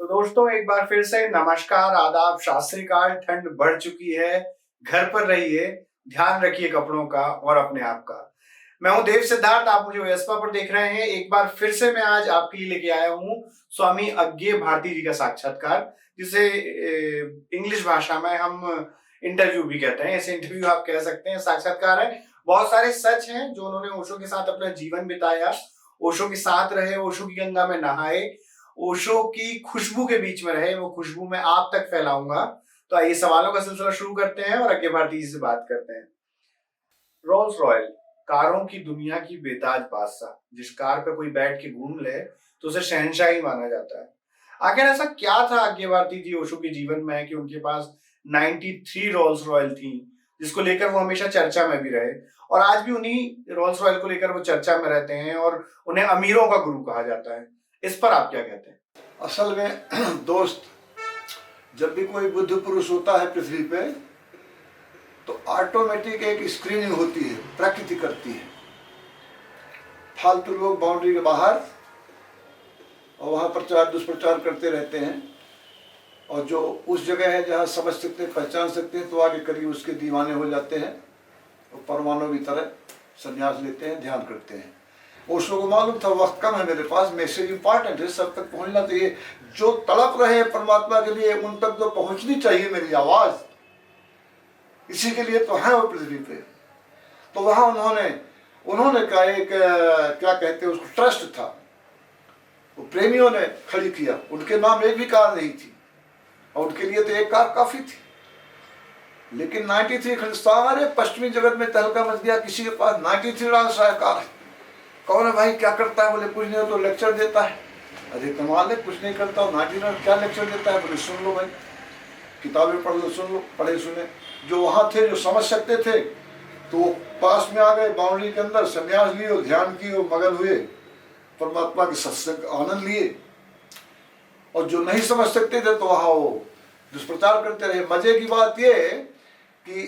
तो दोस्तों एक बार फिर से नमस्कार, आदाब, सत श्री अकाल। ठंड बढ़ चुकी है, घर पर रहिए, ध्यान रखिए कपड़ों का और अपने आप का। मैं हूं देव सिद्धार्थ, आप मुझे वेस्पा पर देख रहे हैं। एक बार फिर से मैं आज आपके लिए लेके आया हूं स्वामी अज्ञे भारती जी का साक्षात्कार, जिसे इंग्लिश भाषा में हम इंटरव्यू भी कहते हैं। ऐसे इंटरव्यू आप कह सकते हैं, साक्षात्कार है। बहुत सारे सच हैं जो उन्होंने ओशो के साथ अपना जीवन बिताया, ओशो के साथ रहे, ओशो की गंगा में नहाए, ओशो की खुशबू के बीच में रहे, वो खुशबू मैं आप तक फैलाऊंगा। तो आइए सवालों का सिलसिला शुरू करते हैं और अज्ञे भारती जी से बात करते हैं। रोल्स रॉयल, कारों की दुनिया की बेताज बादशाह, जिस कार पे कोई बैठ के घूम ले तो उसे शहंशाही माना जाता है। आखिर ऐसा क्या था अज्ञे भारती जी ओशो के जीवन में कि उनके पास 93 रोल्स रॉयल थी, जिसको लेकर वो हमेशा चर्चा में भी रहे, और आज भी उन्हीं रोल्स रॉयल को लेकर वो चर्चा में रहते हैं और उन्हें अमीरों का गुरु कहा जाता है। इस पर आप क्या कहते हैं? असल में दोस्त, जब भी कोई बुद्ध पुरुष होता है पृथ्वी पे तो ऑटोमेटिक एक स्क्रीनिंग होती है, प्रकृति करती है। फालतू लोग बाउंड्री के बाहर और वहाँ प्रचार दुष्प्रचार करते रहते हैं, और जो उस जगह है जहाँ समझ सकते हैं, पहचान सकते हैं, तो आगे करीब उसके दीवाने हो जाते हैं और परमाणु की तरह संन्यास लेते हैं, ध्यान करते हैं। ओशो को मालूम था वक्त कम है मेरे पास, मैसेज इंपॉर्टेंट है, सब तक पहुंचना चाहिए। जो तड़प रहे हैं परमात्मा के लिए उन तक तो पहुंचनी चाहिए मेरी आवाज, इसी के लिए तो है वो पृथ्वी पे। तो वहां उन्होंने का एक क्या कहते हैं उसको, ट्रस्ट था, वो प्रेमियों ने खड़ी किया। उनके नाम एक भी कार नहीं थी और उनके लिए तो एक कार काफी थी। लेकिन 93 सारे पश्चिमी जगत में तहलका मच गया, किसी के पास 93 कार है। कौन है भाई, क्या करता है? बोले कुछ नहीं, तो लेक्चर देता है। अरे कमाल है, कुछ नहीं करता हूँ, 99 क्या लेक्चर देता है? बोले सुन लो भाई, किताबें पढ़ लो, सुन लो। पढ़े सुने, जो वहाँ थे, जो समझ सकते थे, तो पास में आ गए, बाउंड्री के अंदर संन्यास लिए, ध्यान किए, मगन हुए, परमात्मा के सत्संग आनंद लिए। और जो नहीं समझ सकते थे तो वहाँ वो दुष्प्रचार करते रहे। मजे की बात ये कि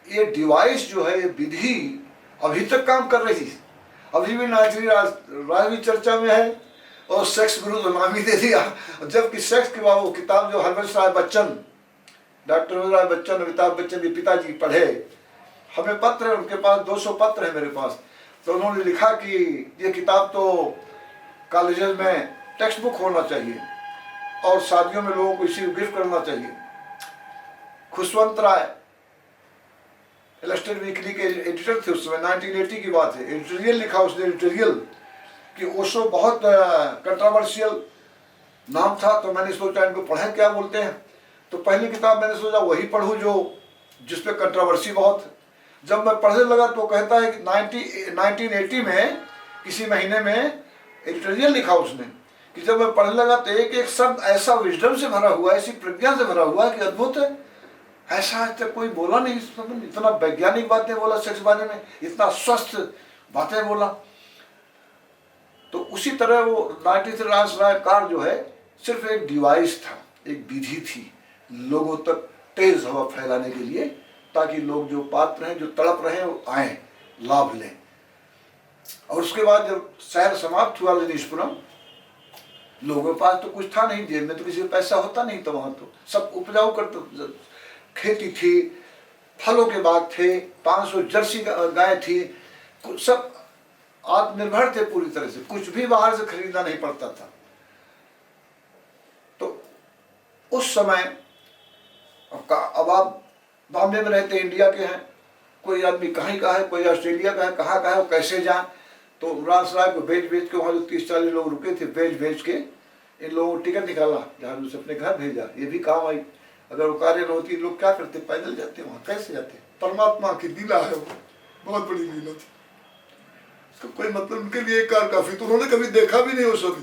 ये डिवाइस जो है, ये विधि अभी तक काम कर रही है। अभी भी नाचरी राज भी चर्चा में है और सेक्स गुरु तो नाम ही दे दिया। जबकि सेक्स के बाबू किताब जो हरवंश राय बच्चन, डॉक्टर हरवंश राय बच्चन, अमिताभ बच्चन के पिताजी पढ़े, हमें पत्र है उनके पास, 200 पत्र है मेरे पास। तो उन्होंने लिखा कि ये किताब तो कॉलेजेस में टेक्स्ट बुक होना चाहिए और शादियों में लोगों को इसी को गिफ्ट करना चाहिए। खुशवंत राय इलस्ट्रेटेड वीकली के एडिटर थे उस समय, 1980 की बात है। एडिटोरियल लिखा उसने, एडिटोरियल कि ओशो बहुत कंट्रोवर्शियल नाम था। तो मैंने सोचा इनको पढ़े क्या बोलते हैं, तो पहली किताब मैंने सोचा वही पढ़ूं जो जिसपे कंट्रोवर्सी बहुत है। जब मैं पढ़ने लगा तो कहता है कि 1980 में किसी महीने में एडिटोरियल लिखा उसने कि जब मैं पढ़ने लगा तो एक एक शब्द ऐसा विजडम से भरा हुआ है, ऐसी प्रज्ञा से भरा हुआ है कि अद्भुत है। ऐसा आज तक कोई बोला नहीं, इतना वैज्ञानिक बातें बोला सेक्स बारे में, इतना स्वस्थ बातें बोला। तो उसी तरह वो 93 कार जो है सिर्फ एक डिवाइस था, एक विधि थी लोगों तक तेज हवा फैलाने के लिए, ताकि लोग जो पात्र हैं, जो तड़प रहे हैं, वो आए, लाभ लें। और उसके बाद जब शहर समाप्त हुआ दिनेशपुरम, लोगों के पास तो कुछ था नहीं, जेब में तो किसी को पैसा होता नहीं, तो वहां तो सब उपजाऊ करते, खेती थी, फलों के बाग थे, 500 जर्सी गाय थी, सब आत्मनिर्भर थे पूरी तरह से, कुछ भी बाहर से खरीदना नहीं पड़ता था। तो उस समय अब आप बॉम्बे में रहते, इंडिया के हैं, कोई आदमी कहीं का है, कोई ऑस्ट्रेलिया का है, कहाँ का है, वो कैसे जाए? तो राज राय को भेज के, वहाँ जो 30-40 लोग रुके थे, भेज के इन लोगों को टिकट निकाला, जहाँ से अपने घर भेजा। ये भी काम आई। अगर वो कार्य न होती, लोग क्या करते? पैदल जाते, वहाँ कैसे जाते? परमात्मा की लीला है वो, बहुत बड़ी लीला थी। इसका कोई मतलब, उनके लिए एक कार काफी। तो उन्होंने कभी देखा भी नहीं हो सके,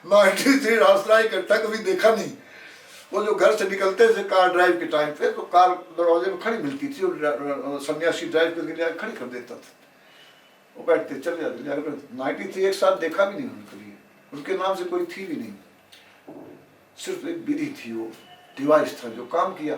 93 रास्ता इकट्ठा कभी देखा नहीं। वो जो घर से निकलते थे कार ड्राइव के टाइम पे, तो कार दरवाजे में खड़ी मिलती थी और सन्यासी ड्राइव करके खड़ी कर देता था, वो बैठते चले जाते। 93 एक साथ देखा भी नहीं उनके लिए, उनके नाम से कोई थी भी नहीं, सिर्फ एक विधि थी, वो डिवाइस था जो काम किया।